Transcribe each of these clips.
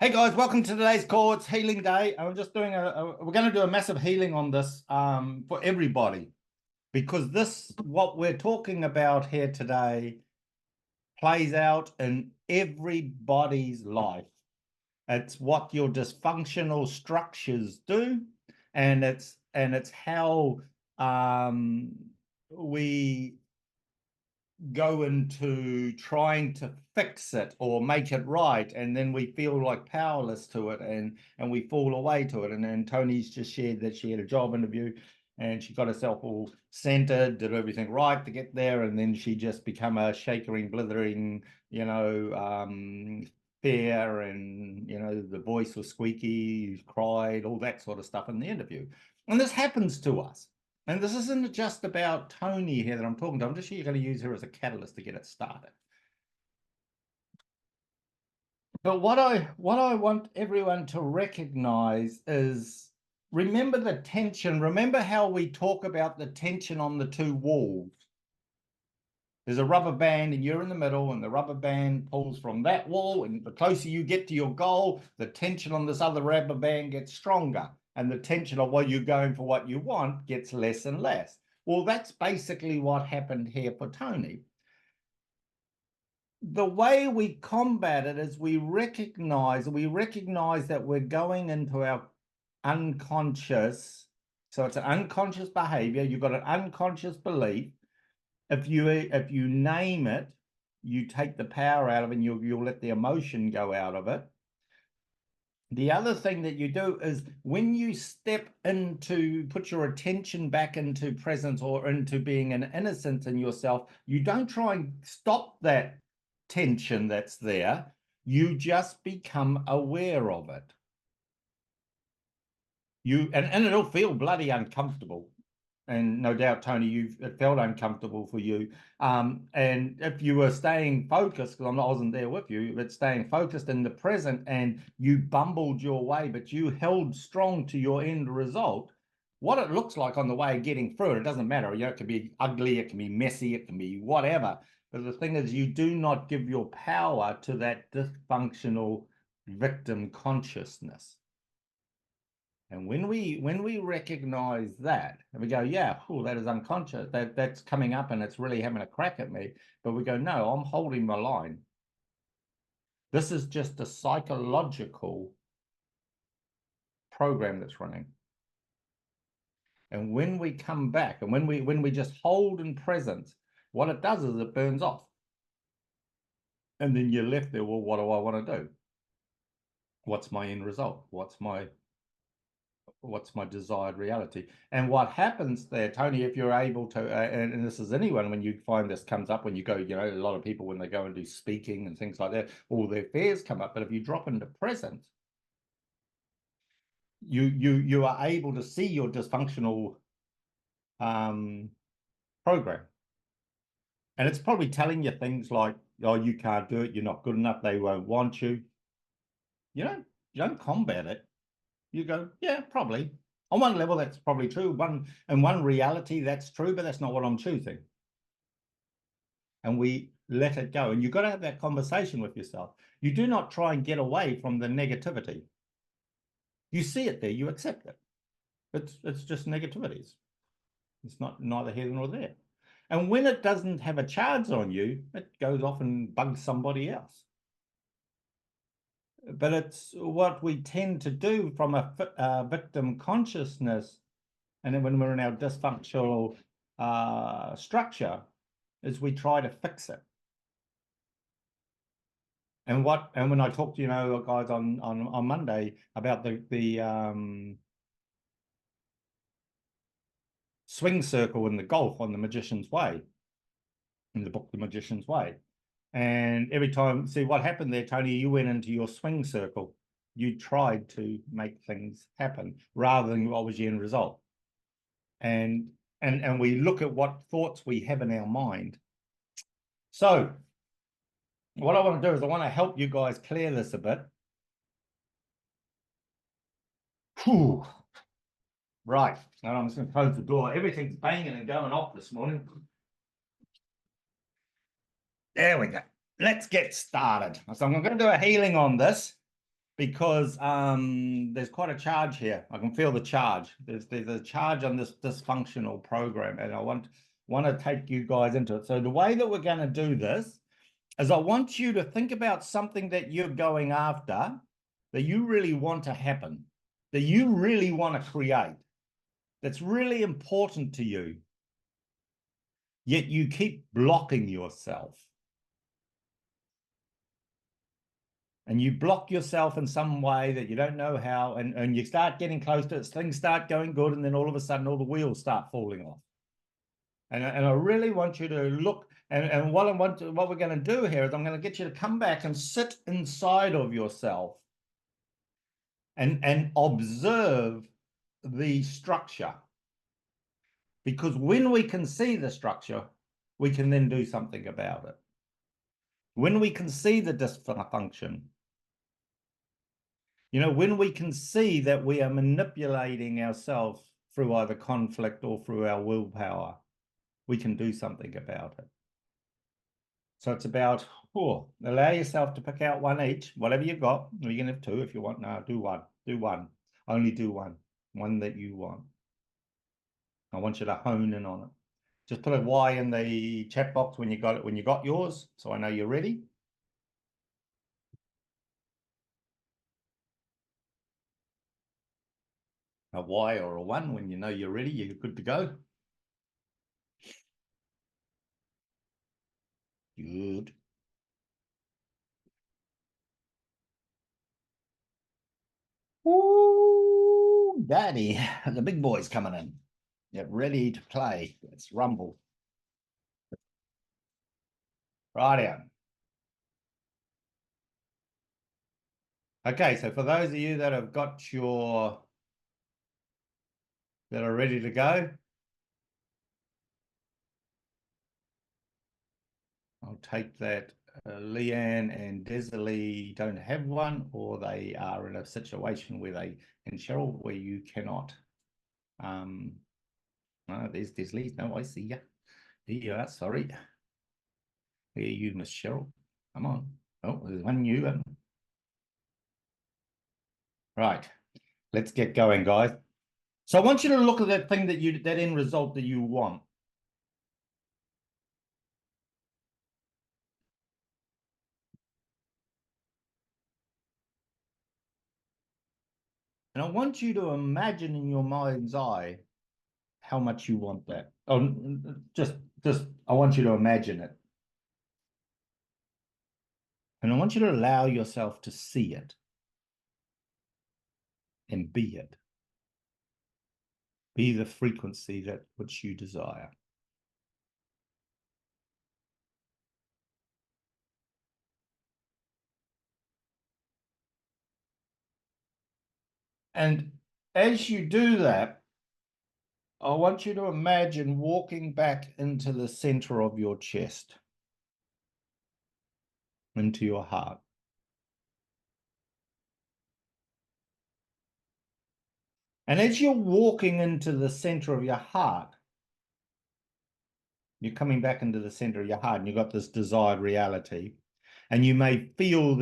Hey guys, welcome to today's call. It's Healing Day. I'm just doing we're going to do a massive healing on this for everybody, because what we're talking about here today plays out in everybody's life. It's what your dysfunctional structures do, and it's how we go into trying to fix it or make it right, and then we feel like powerless to it, and we fall away to it. And then Tony's just shared that she had a job interview and she got herself all centered, did everything right to get there, and then she just become a shakering, blithering, fear, and the voice was squeaky, cried, all that sort of stuff in the interview. And this happens to us. And this isn't just about Tony here that I'm talking to. I'm just going to use her as a catalyst to get it started. But what I want everyone to recognize is, remember the tension. Remember how we talk about the tension on the two walls. There's a rubber band and you're in the middle, and the rubber band pulls from that wall, and the closer you get to your goal, the tension on this other rubber band gets stronger, and the tension of what you're going for, what you want, gets less and less. Well, that's basically what happened here for Tony. The way we combat it is we recognize that we're going into our unconscious. So it's an unconscious behavior. You've got an unconscious belief. If you name it, you take the power out of it, and you'll let the emotion go out of it. The other thing that you do is, when you step into, put your attention back into presence or into being an innocence in yourself, you don't try and stop that tension that's there. You just become aware of it. And it'll feel bloody uncomfortable. And no doubt, Tony, it felt uncomfortable for you. And if you were staying focused, because I wasn't there with you, but staying focused in the present, and you bumbled your way, but you held strong to your end result, what it looks like on the way getting through it doesn't matter. It can be ugly, it can be messy, it can be whatever. But the thing is, you do not give your power to that dysfunctional victim consciousness. And when we recognize that, and we go, yeah, oh, that is unconscious, that's coming up and it's really having a crack at me, but we go, no, I'm holding my line. This is just a psychological program that's running. And when we come back, and when we just hold in presence, what it does is it burns off. And then you're left there, well, what do I want to do? What's my end result? What's my desired reality? And what happens there, Tony, if you're able to, and this is anyone, when you find this comes up, when you go, a lot of people, when they go and do speaking and things like that, all their fears come up. But if you drop into presence, you are able to see your dysfunctional program. And it's probably telling you things like, oh, you can't do it, you're not good enough, they won't want you. You don't combat it. You go, yeah, probably. On one level, that's probably true. In one reality, that's true, but that's not what I'm choosing. And we let it go. And you've got to have that conversation with yourself. You do not try and get away from the negativity. You see it there, you accept it. It's just negativities. It's neither here nor there. And when it doesn't have a charge on you, it goes off and bugs somebody else. But it's what we tend to do from a victim consciousness, and then when we're in our dysfunctional structure, is we try to fix it. And when I talked to guys on Monday about the swing circle in the golf on The Magician's Way, in the book The Magician's Way, and every time, see what happened there, Tony, you went into your swing circle. You tried to make things happen rather than what was your end result. And we look at what thoughts we have in our mind. So what I want to do is I want to help you guys clear this a bit. Whew. Right. Now I'm just going to close the door. Everything's banging and going off this morning. There we go. Let's get started. So I'm going to do a healing on this. because there's quite a charge here. I can feel the charge. There's a charge on this dysfunctional program, and I want to take you guys into it. So the way that we're going to do this is I want you to think about something that you're going after, that you really want to happen, that you really want to create, that's really important to you, yet you keep blocking yourself. And you block yourself in some way that you don't know how, and you start getting close to it, things start going good, and then all of a sudden all the wheels start falling off. And I really want you to look, and what we're going to do here is I'm going to get you to come back and sit inside of yourself and observe the structure. Because when we can see the structure, we can then do something about it. When we can see the dysfunction, when we can see that we are manipulating ourselves through either conflict or through our willpower, we can do something about it. So it's about, allow yourself to pick out one each, whatever you've got. You can have two if you want. No, do one. Do one. Only do one that you want. I want you to hone in on it. Just put a Y in the chat box when you got it, when you got yours, so I know you're ready. A Y or a 1 when you know you're ready, you're good to go. Good. Ooh, Daddy, the big boy's coming in. Get ready to play. Let's rumble. Right out. Okay, so for those of you that have got that are ready to go, I'll take that Leanne and Desley don't have one, or they are in a situation where and Cheryl, where you cannot. No, there's Desley. No, I see you. Here you are, sorry. Here you, Miss Cheryl. Come on. Oh, there's one new one. Right, let's get going, guys. So I want you to look at that thing that end result that you want. And I want you to imagine in your mind's eye how much you want that. Oh, just I want you to imagine it. And I want you to allow yourself to see it and be it. Be the frequency that which you desire. And as you do that, I want you to imagine walking back into the center of your chest, into your heart. And as you're walking into the center of your heart, you're coming back into the center of your heart, and you've got this desired reality. And you may feel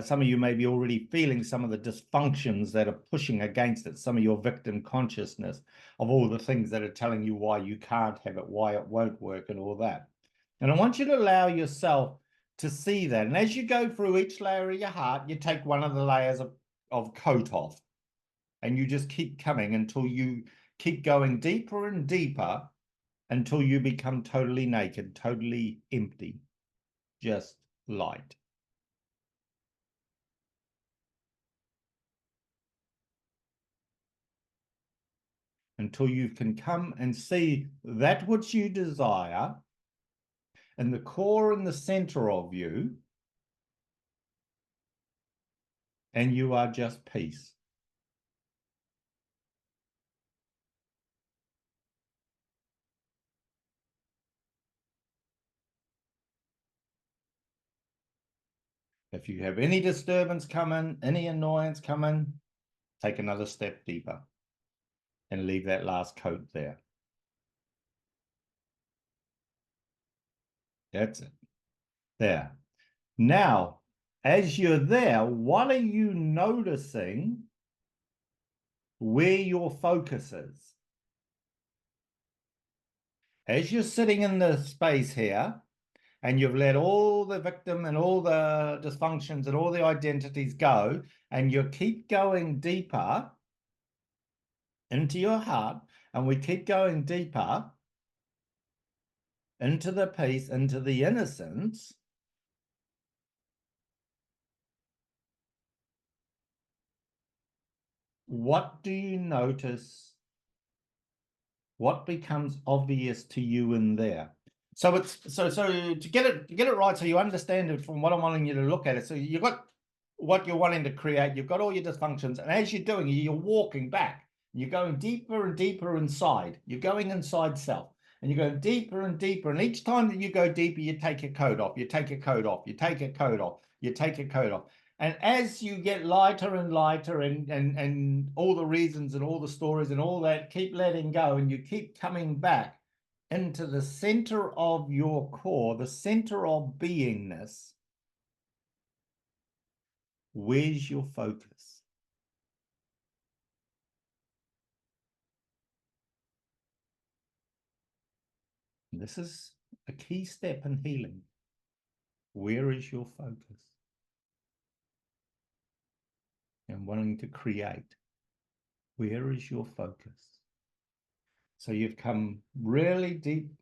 some of you may be already feeling some of the dysfunctions that are pushing against it, some of your victim consciousness of all the things that are telling you why you can't have it, why it won't work, and all that. And I want you to allow yourself to see that. And as you go through each layer of your heart, you take one of the layers of coat off, and you just keep coming until you keep going deeper and deeper until you become totally naked, totally empty, just light. Until you can come and see that which you desire in the core and the center of you, and you are just peace. If you have any disturbance come in, any annoyance come in, take another step deeper and leave that last coat there. That's it. There. Now, As you're there, what are you noticing where your focus is? As you're sitting in the space here, and you've let all the victim and all the dysfunctions and all the identities go, and you keep going deeper into your heart, and we keep going deeper into the peace, into the innocence, what do you notice? What becomes obvious to you in there? So to get it right, so you understand it from what I'm wanting you to look at it. So you've got what you're wanting to create, you've got all your dysfunctions, and as you're doing it, you're walking back. You're going deeper and deeper inside. You're going inside self. And you're going deeper and deeper. And each time that you go deeper, you take your coat off, you take your coat off, you take your coat off, you take your coat off. And as you get lighter and lighter, and all the reasons and all the stories and all that keep letting go, and you keep coming back into the center of your core, the center of beingness, where's your focus? This is a key step in healing. Where is your focus? And wanting to create, where is your focus? So you've come really deep,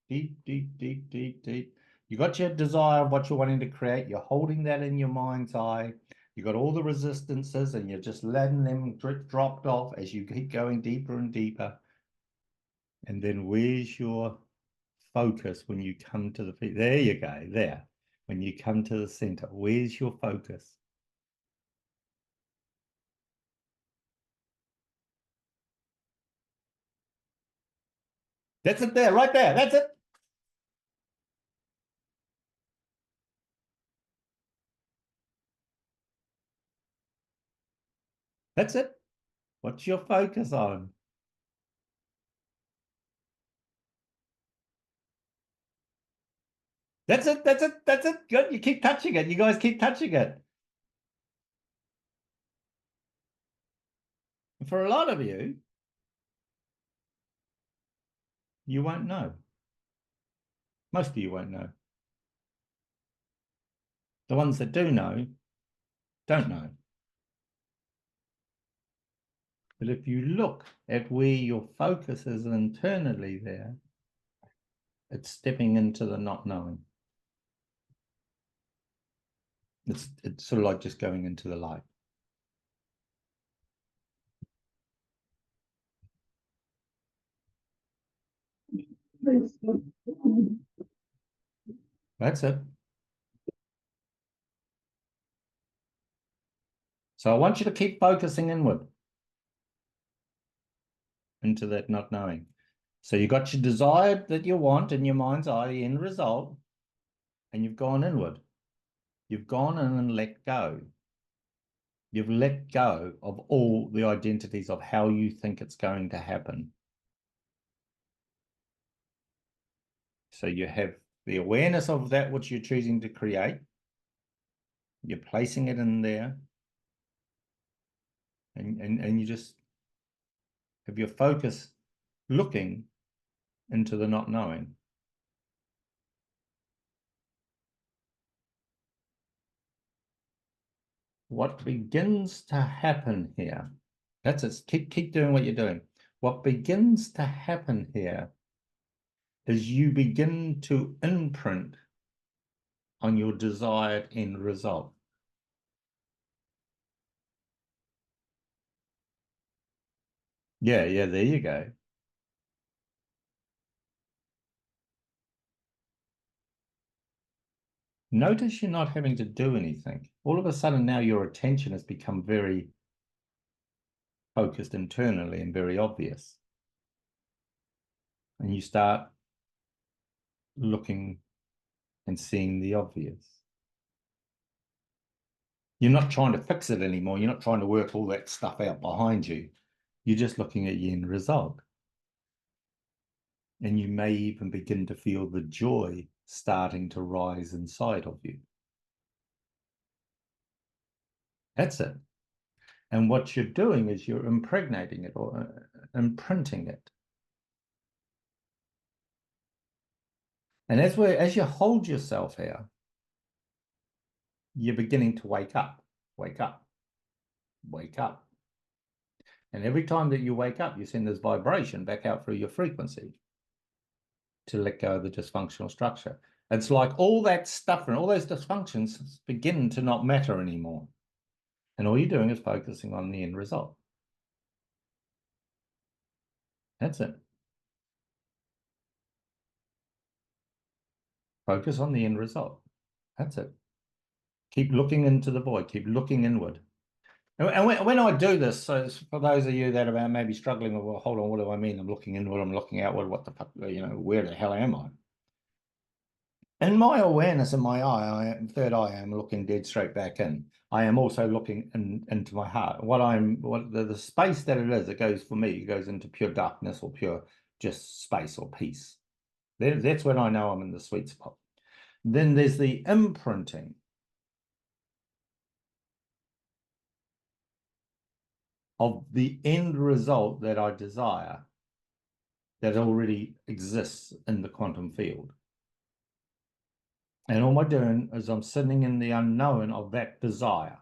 deep, deep, deep, deep, deep. You got your desire of what you're wanting to create. You're holding that in your mind's eye. You got all the resistances, and you're just letting them dropped off as you keep going deeper and deeper. And then where's your focus when you come to the feet? There you go, there. When you come to the center, where's your focus? That's it there, right there. That's it. That's it. What's your focus on? That's it. That's it. That's it. Good. You keep touching it. You guys keep touching it. For a lot of you, you won't know. Most of you won't know. The ones that do know, don't know. But if you look at where your focus is internally there, it's stepping into the not knowing. It's sort of like just going into the light. That's it. So I want you to keep focusing inward into that not knowing. So you got your desire that you want in your mind's eye, the end result, and you've gone inward. You've gone in and let go. You've let go of all the identities of how you think it's going to happen. So you have the awareness of that which you're choosing to create. You're placing it in there. And you just have your focus looking into the not knowing. What begins to happen here, that's it, keep doing what you're doing. What begins to happen here is you begin to imprint on your desired end result. Yeah, there you go. Notice you're not having to do anything. All of a sudden now your attention has become very focused internally and very obvious. And you start looking and seeing the obvious. You're not trying to fix it anymore. You're not trying to work all that stuff out behind you. You're just looking at the end result. And you may even begin to feel the joy starting to rise inside of you. That's it. And what you're doing is you're impregnating it or imprinting it. And as you hold yourself here, you're beginning to wake up, wake up, wake up. And every time that you wake up, you send this vibration back out through your frequency to let go of the dysfunctional structure. It's like all that stuff and all those dysfunctions begin to not matter anymore. And all you're doing is focusing on the end result. That's it. Focus on the end result. That's it. Keep looking into the void. Keep looking inward. And when I do this, so for those of you that are maybe struggling with, well, hold on, what do I mean? I'm looking inward, I'm looking outward, what the fuck, where the hell am I? In my awareness in my third eye, I'm looking dead straight back in. I am also looking into my heart. What the space that it is, it goes for me, it goes into pure darkness or pure just space or peace. That's when I know I'm in the sweet spot. Then there's the imprinting of the end result that I desire that already exists in the quantum field. And all I'm doing is I'm sitting in the unknown of that desire.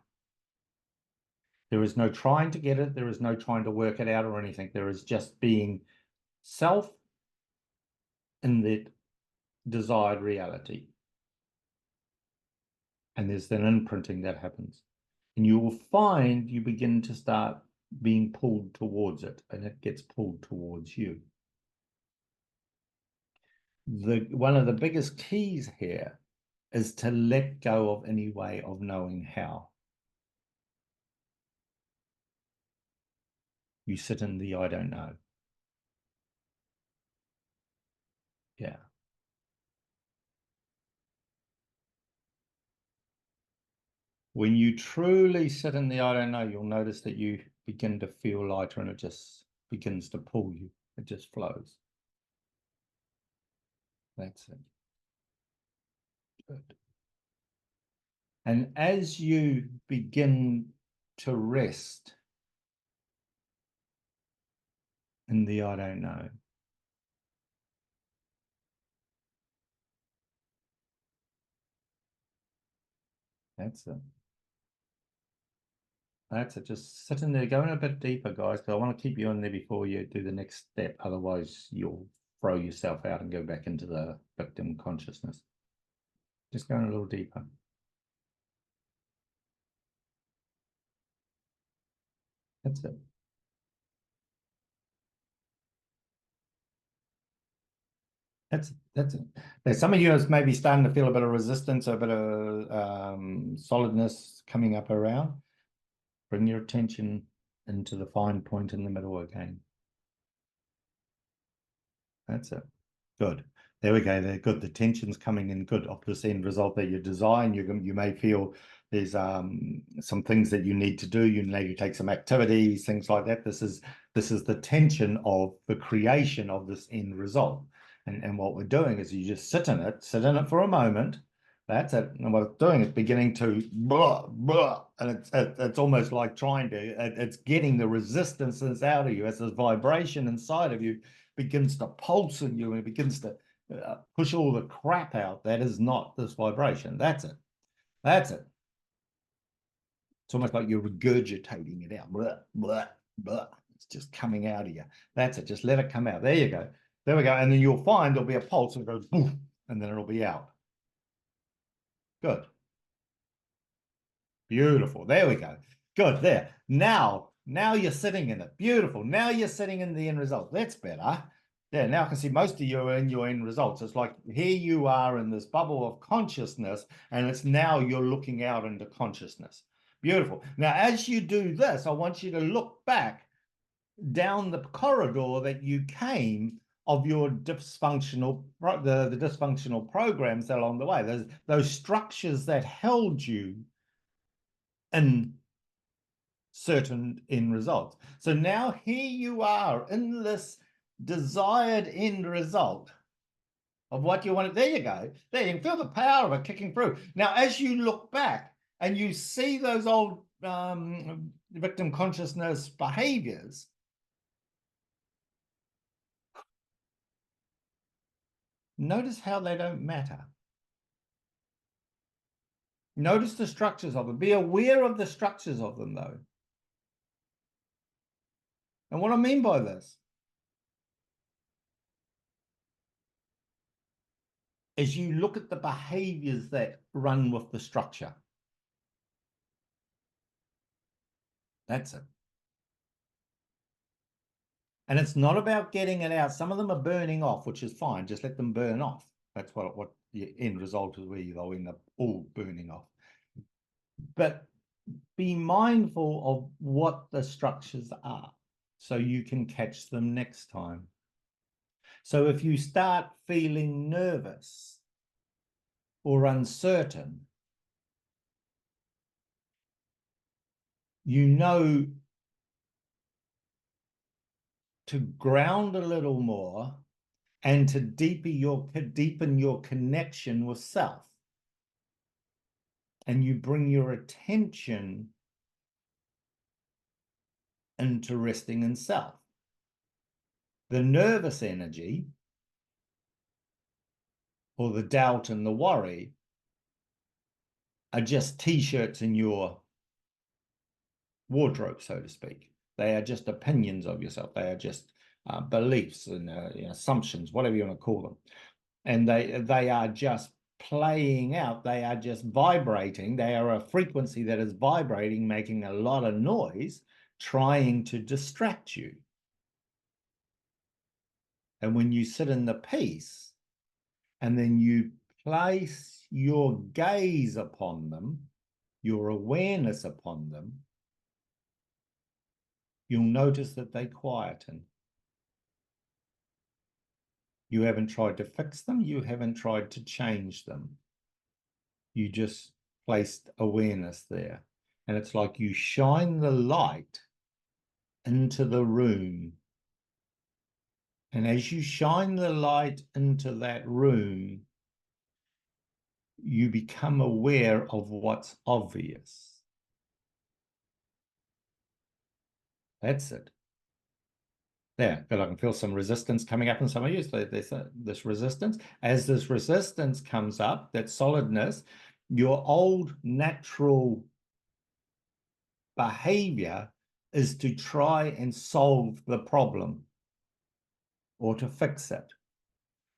There is no trying to get it. There is no trying to work it out or anything. There is just being self in that desired reality. And there's an imprinting that happens. And you will find you begin to start being pulled towards it, and it gets pulled towards you. One of the biggest keys here is to let go of any way of knowing how. You sit in the I don't know. Yeah. When you truly sit in the I don't know, you'll notice that you begin to feel lighter and it just begins to pull you. It just flows. That's it. Good. And as you begin to rest in the I don't know, that's it. That's it. Just sit in there, going a bit deeper, guys, because I want to keep you in there before you do the next step. Otherwise, you'll throw yourself out and go back into the victim consciousness. Just going a little deeper. That's it. That's it. There's some of you is maybe starting to feel a bit of resistance, a bit of solidness coming up around. Bring your attention into the fine point in the middle again. That's it. Good. There we go. They're good. The tension's coming in good off this end result that you design. You may feel there's some things that you need to do. You need to take some activities, things like that. This is the tension of the creation of this end result. And what we're doing is you just sit in it for a moment. That's it. And what it's doing is beginning to blah, blah, and it's almost like trying to, it's getting the resistance out of you as this vibration inside of you begins to pulse in you and it begins to push all the crap out that is not this vibration. That's it. That's it. It's almost like you're regurgitating it out. Blah, blah, blah. It's just coming out of you. That's it. Just let it come out. There you go. There we go. And then you'll find there'll be a pulse and it goes boof, and then it'll be out. Good. Beautiful. There we go. Good. There. Now you're sitting in it. Beautiful. Now you're sitting in the end result. That's better. Yeah, now I can see most of you are in your end results. It's like here you are in this bubble of consciousness, and it's now you're looking out into consciousness. Beautiful. Now, as you do this, I want you to look back down the corridor that you came of your dysfunctional, the dysfunctional programs along the way, those structures that held you in certain end results. So now here you are in this desired end result of what you want. There you go. There you can feel the power of it kicking through. Now, as you look back and you see those old victim consciousness behaviors, notice how they don't matter. Notice the structures of them. Be aware of the structures of them, though. And what I mean by this is you look at the behaviors that run with the structure. That's it. And it's not about getting it out. Some of them are burning off, which is fine. Just let them burn off. That's what the end result is, where they'll end up all burning off. But be mindful of what the structures are so you can catch them next time. So if you start feeling nervous or uncertain, you know to ground a little more and to deepen your connection with self. And you bring your attention into resting in self. The nervous energy, or the doubt and the worry, are just t-shirts in your wardrobe, so to speak. They are just opinions of yourself. They are just beliefs and assumptions, whatever you want to call them. And they are just playing out. They are just vibrating. They are a frequency that is vibrating, making a lot of noise, trying to distract you. And when you sit in the peace and then you place your gaze upon them, your awareness upon them, you'll notice that they quieten. You haven't tried to fix them. You haven't tried to change them. You just placed awareness there. And it's like you shine the light into the room. And as you shine the light into that room, you become aware of what's obvious. That's it. There, but I can feel some resistance coming up in some of you. So there's this resistance. As this resistance comes up, that solidness, your old natural behavior is to try and solve the problem or to fix it.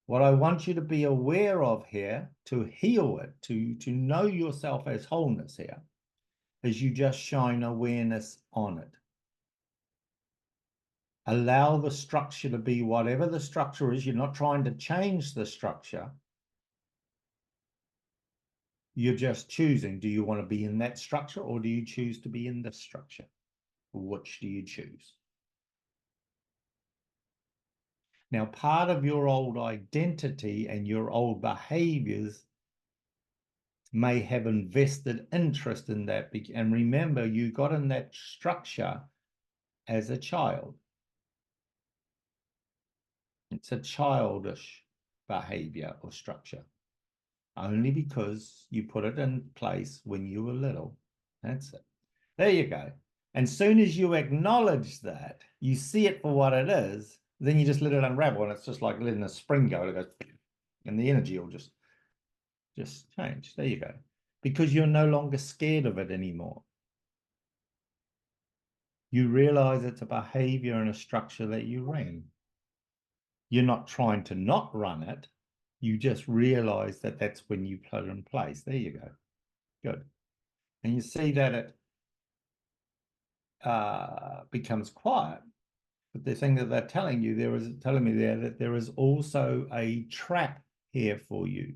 What I want you to be aware of here, to heal it, to know yourself as wholeness here, is you just shine awareness on it. Allow the structure to be whatever the structure is. You're not trying to change the structure. You're just choosing, do you want to be in that structure or do you choose to be in this structure? Which do you choose? Now, part of your old identity and your old behaviors may have invested interest in that. And remember, you got in that structure as a child. It's a childish behavior or structure, only because you put it in place when you were little. That's it. There you go. And soon as you acknowledge that, you see it for what it is, then you just let it unravel, and it's just like letting a spring go. It goes, and the energy will just change. There you go. Because you're no longer scared of it anymore. You realize it's a behavior and a structure that you ran. You're not trying to not run it. You just realize that that's when you put it in place. There you go. Good. And you see that it becomes quiet. But the thing that they're telling you, telling me there that there is also a trap here for you.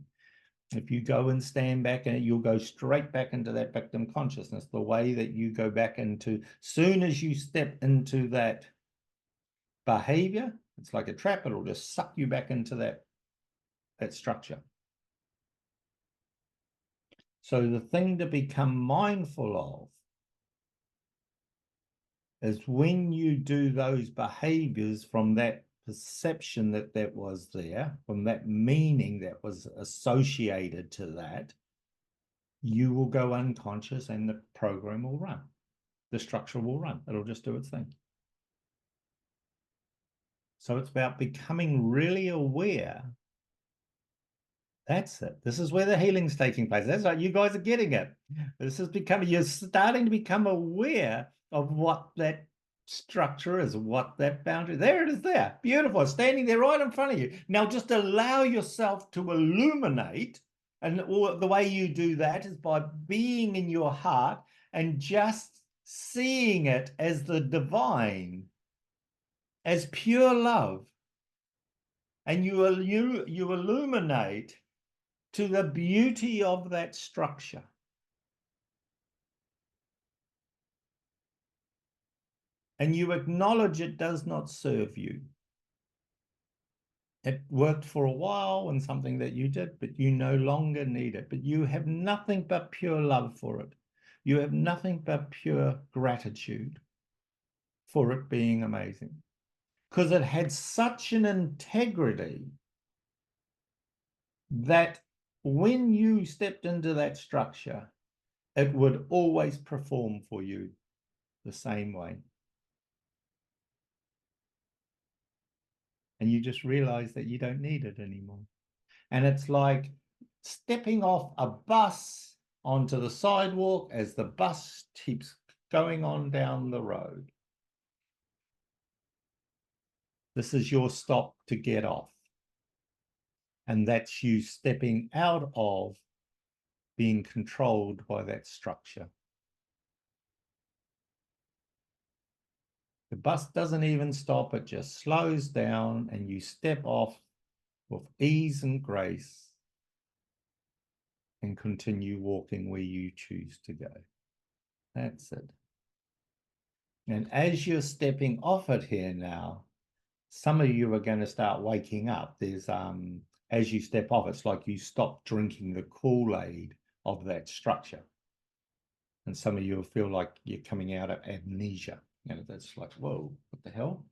If you go and stand back, and you'll go straight back into that victim consciousness, the way that you go back into, soon as you step into that behavior, it's like a trap. It'll just suck you back into that structure. So the thing to become mindful of is when you do those behaviors from that perception that was there, from that meaning that was associated to that, you will go unconscious and the program will run. the structure will run. It'll just do its thing. So it's about becoming really aware. That's it. This is where the healing's taking place. That's right. You guys are getting it. This is becoming, you're starting to become aware of what that structure is, what that boundary. There it is there. Beautiful. It's standing there right in front of you. Now just allow yourself to illuminate. And the way you do that is by being in your heart and just seeing it as the divine, as pure love. And you illuminate to the beauty of that structure. And you acknowledge it does not serve you. It worked for a while and something that you did, but you no longer need it. But you have nothing but pure love for it. You have nothing but pure gratitude for it being amazing. Because it had such an integrity that when you stepped into that structure, it would always perform for you the same way. And you just realize that you don't need it anymore. And it's like stepping off a bus onto the sidewalk as the bus keeps going on down the road. This is your stop to get off. And that's you stepping out of being controlled by that structure. The bus doesn't even stop, it just slows down and you step off with ease and grace and continue walking where you choose to go. That's it. And as you're stepping off it here now, some of you are going to start waking up. There's as you step off, it's like you stop drinking the Kool-Aid of that structure. And some of you will feel like you're coming out of amnesia. You know, that's like, whoa, what the hell?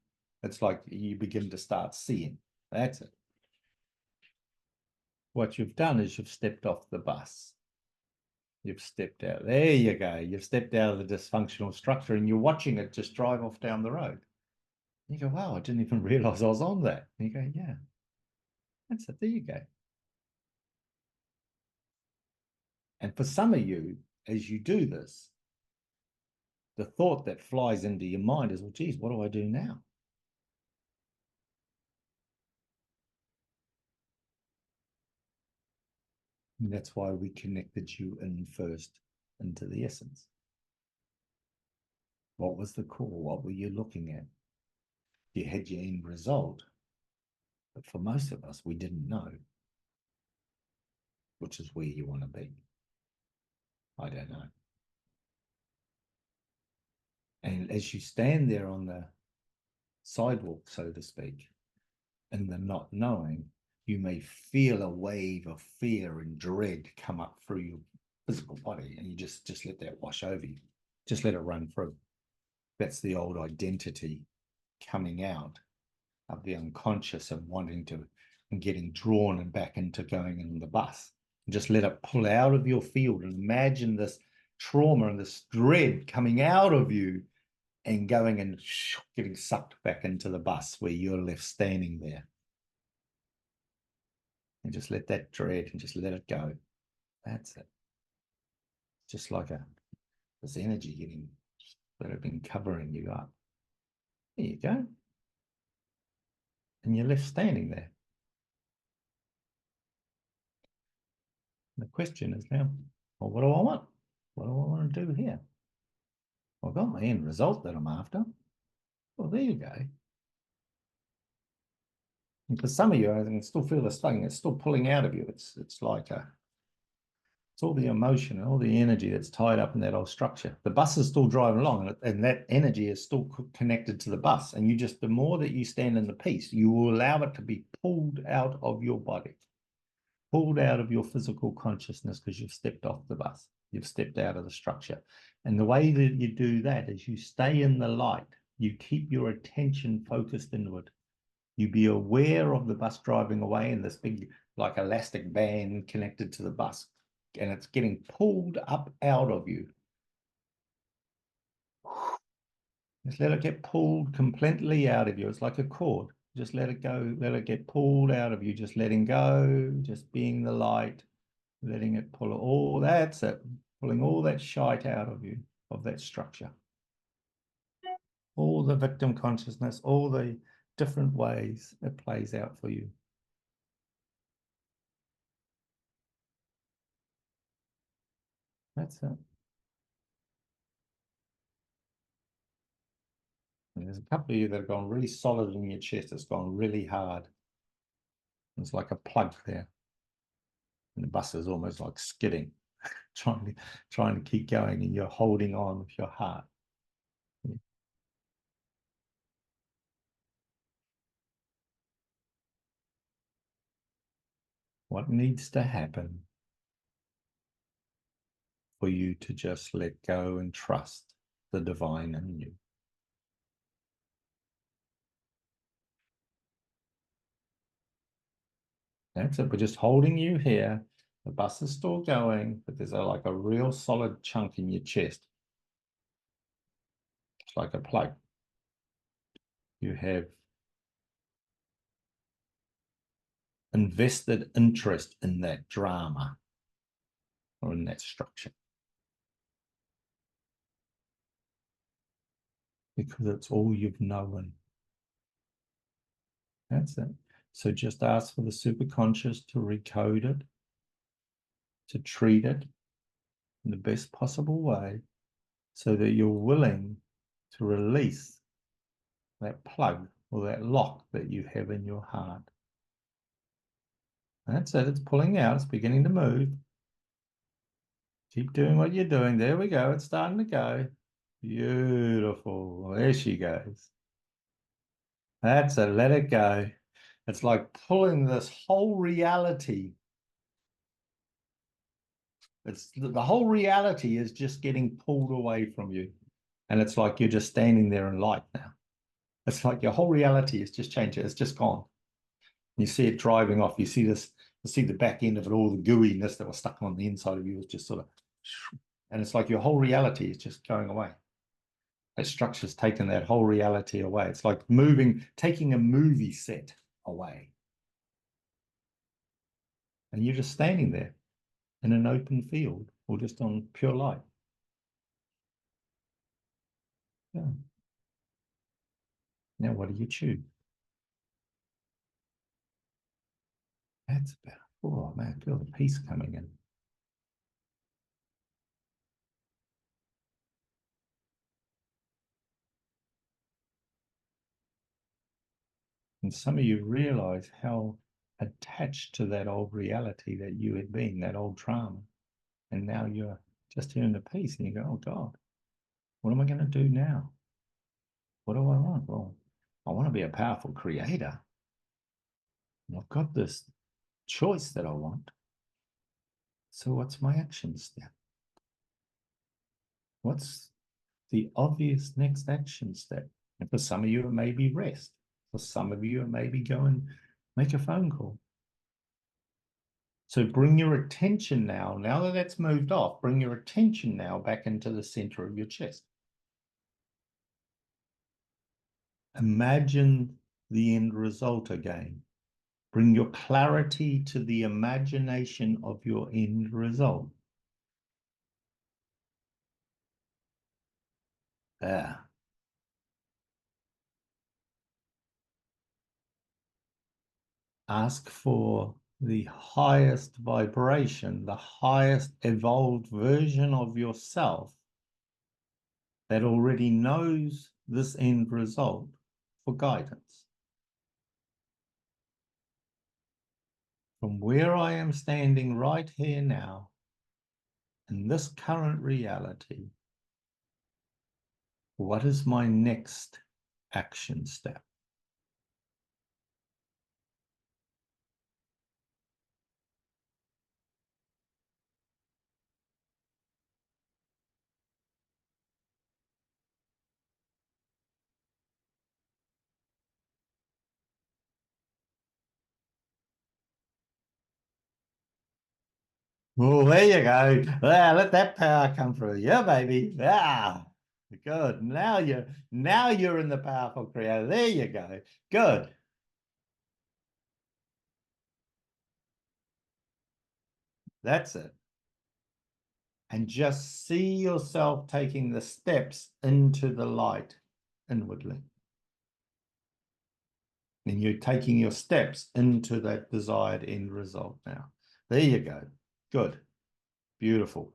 It's like you begin to start seeing. That's it. What you've done is you've stepped off the bus. You've stepped out. There you go. You've stepped out of the dysfunctional structure and you're watching it just drive off down the road. You go, wow, I didn't even realize I was on that. And you go, yeah, that's it. There you go. And for some of you, as you do this, the thought that flies into your mind is, well, geez, what do I do now? And that's why we connected you in first into the essence. What was the call? What were you looking at? You had your end result. But for most of us, we didn't know, which is where you want to be. I don't know. And as you stand there on the sidewalk, so to speak, in the not knowing, you may feel a wave of fear and dread come up through your physical body, and you just let that wash over you. Just let it run through. That's the old identity coming out of the unconscious and wanting to and getting drawn and back into going in the bus. And just let it pull out of your field and imagine this trauma and this dread coming out of you and going and getting sucked back into the bus where you're left standing there. And just let that dread and just let it go. That's it. Just like this energy getting that have been covering you up. There you go. And you're left standing there. The question is now, well, what do I want? What do I want to do here? Well, I've got my end result that I'm after. Well, there you go. And for some of you, I can still feel this thing. It's still pulling out of you. It's like it's all the emotion and all the energy that's tied up in that old structure. The bus is still driving along, and that energy is still connected to the bus. And you just, the more that you stand in the peace, you will allow it to be pulled out of your body, pulled out of your physical consciousness, because you've stepped off the bus. You've stepped out of the structure. And the way that you do that is you stay in the light. You keep your attention focused inward. You be aware of the bus driving away and this big, like, elastic band connected to the bus. And it's getting pulled up out of you. Just let it get pulled completely out of you. It's like a cord. Just let it go. Let it get pulled out of you. Just letting go. Just being the light. Letting it pull all. That's it. Pulling all that shite out of you, of that structure. All the victim consciousness, all the different ways it plays out for you. That's it. And there's a couple of you that have gone really solid in your chest. It's gone really hard. It's like a plug there. And the bus is almost like skidding, trying to keep going, and you're holding on with your heart. Yeah. What needs to happen for you to just let go and trust the divine in you? That's it. We're just holding you here. The bus is still going, but there's like a real solid chunk in your chest. It's like a plug. You have invested interest in that drama or in that structure because it's all you've known. That's it. So just ask for the superconscious to recode it, to treat it in the best possible way so that you're willing to release that plug or that lock that you have in your heart. That's it. It's pulling out. It's beginning to move. Keep doing what you're doing. There we go. It's starting to go. Beautiful. There she goes. That's it. Let it go. It's like pulling this whole reality. It's the whole reality is just getting pulled away from you. And it's like you're just standing there in light now. It's like your whole reality is just changed. It's just gone. You see it driving off. You see this, you see the back end of it, all the gooiness that was stuck on the inside of you is just sort of, and it's like your whole reality is just going away. That structure's taken that whole reality away. It's like taking a movie set away. And you're just standing there in an open field or just on pure light. Yeah. Now, what do you choose? That's better. Oh, man, feel the peace coming in. And some of you realize how attached to that old reality that you had been, that old trauma. And now you're just hearing the peace and you go, oh God, what am I going to do now? What do I want? Well, I want to be a powerful creator. And I've got this choice that I want. So what's my action step? What's the obvious next action step? And for some of you, it may be rest. For some of you, it may be go and make a phone call. So bring your attention now that that's moved off, bring your attention now back into the center of your chest. Imagine the end result again. Bring your clarity to the imagination of your end result. There. Ask for the highest vibration, the highest evolved version of yourself that already knows this end result for guidance. From where I am standing right here now, in this current reality, what is my next action step? Well, there you go. Yeah, let that power come through. Yeah, baby. Yeah. Good. Now you're in the powerful creator. There you go. Good. That's it. And just see yourself taking the steps into the light inwardly. And you're taking your steps into that desired end result now. There you go. Good. Beautiful.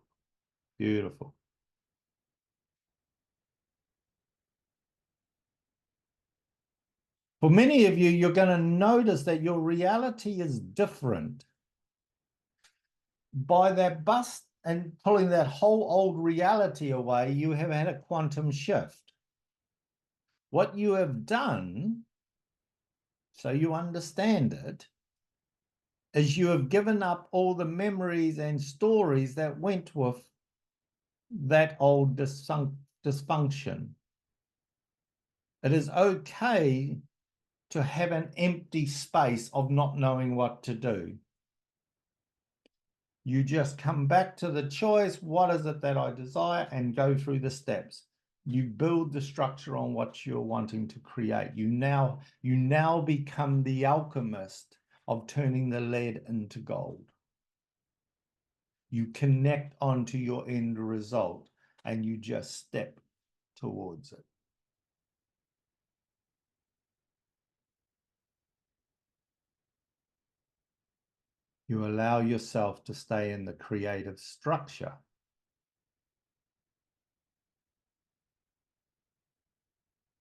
Beautiful. For many of you, you're going to notice that your reality is different by that bust and pulling that whole old reality away. You have had a quantum shift. What you have done, so you understand it, is you have given up all the memories and stories that went with that old dysfunction. It is okay to have an empty space of not knowing what to do. You just come back to the choice, what is it that I desire, and go through the steps. You build the structure on what you're wanting to create. You now become the alchemist of turning the lead into gold. You connect onto your end result and you just step towards it. You allow yourself to stay in the creative structure.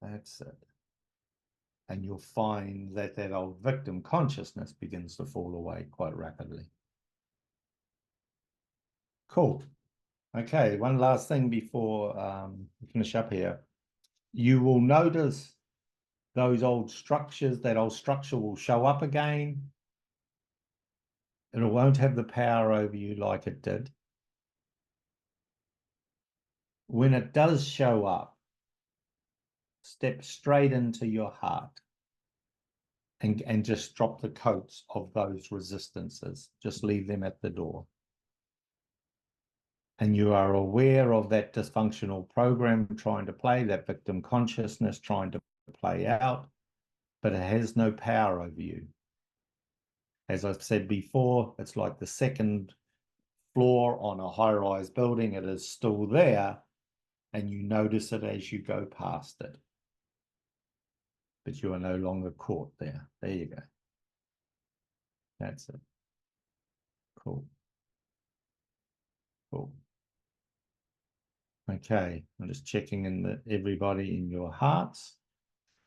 That's it. And you'll find that that old victim consciousness begins to fall away quite rapidly. Cool. Okay, one last thing before we finish up here. You will notice those old structures, that old structure will show up again. And it won't have the power over you like it did. When it does show up, step straight into your heart and just drop the coats of those resistances. Just leave them at the door. And you are aware of that dysfunctional program trying to play, that victim consciousness trying to play out, but it has no power over you. As I've said before, it's like the second floor on a high-rise building. It is still there, and you notice it as you go past it. But you are no longer caught there. There you go. That's it. Cool. Cool. Okay, I'm just checking in everybody in your hearts,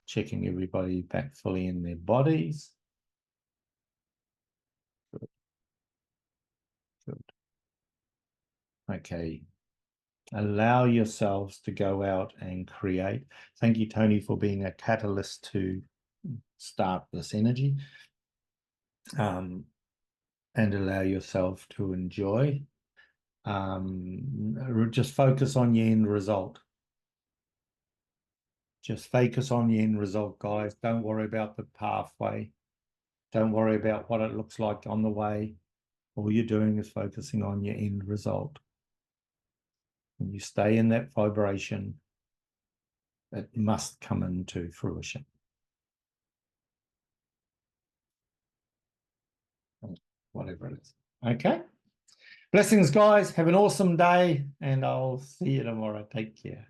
checking everybody back fully in their bodies. Good. Good. Okay. Allow yourselves to go out and create. Thank you, Tony, for being a catalyst to start this energy. And allow yourself to enjoy. Just focus on your end result. Just focus on the end result, guys. Don't worry about the pathway. Don't worry about what it looks like on the way. All you're doing is focusing on your end result. When you stay in that vibration, it must come into fruition. Whatever it is. Okay. Blessings, guys. Have an awesome day, and I'll see you tomorrow. Take care.